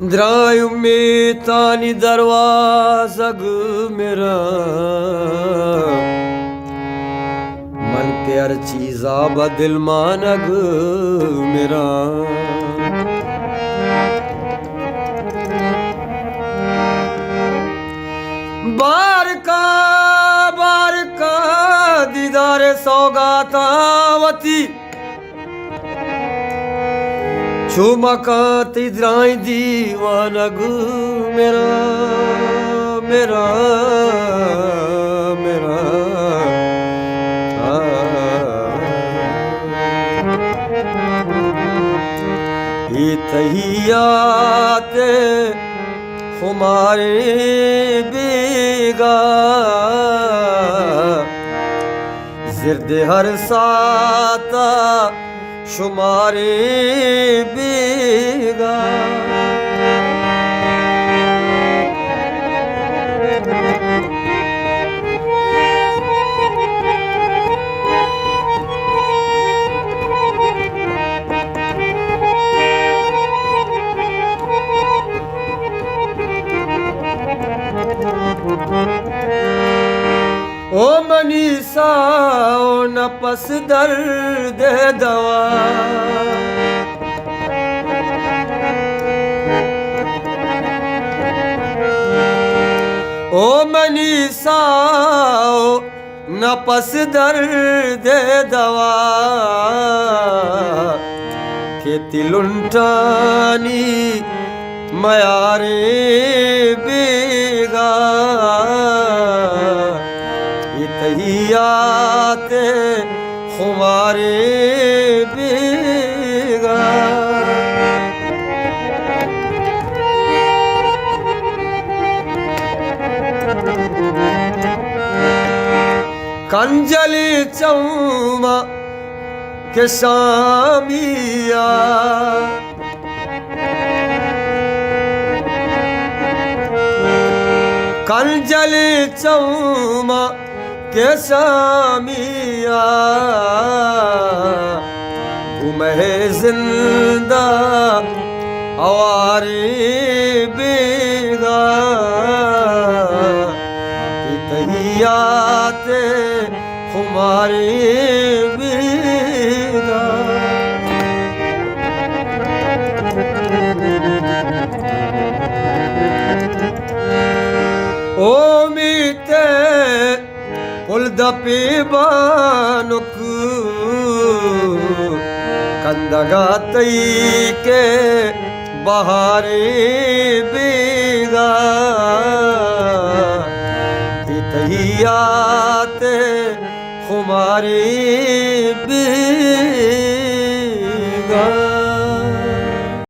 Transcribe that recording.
द्रायु में तानी दरवाज़ग मेरा मन के हर चीज़ा बदिल मानग मेरा बार का दीदार सौगातावती चुमकाती द्राई दीवानग मेरा मेरा मेरा तहियाते हमारे बेगा जिर्द हर साता शुमारे बेगा ओ मनीषा ओ नपस दर्द दवा ओ मनीषा ओ नपस दर्द दवा खेती लुंटानी मयारे बेगा तहियाते हमारे बेगा कंजली चौमा के सामिया कंजली चौमा के सामिया घूमे जिंदा आवारे बेगा तहियाते हमारे बेगा ओ मीते उल्दपे बानुक कंदगातई के बहारे बेगा तहियाते हमारे बेगा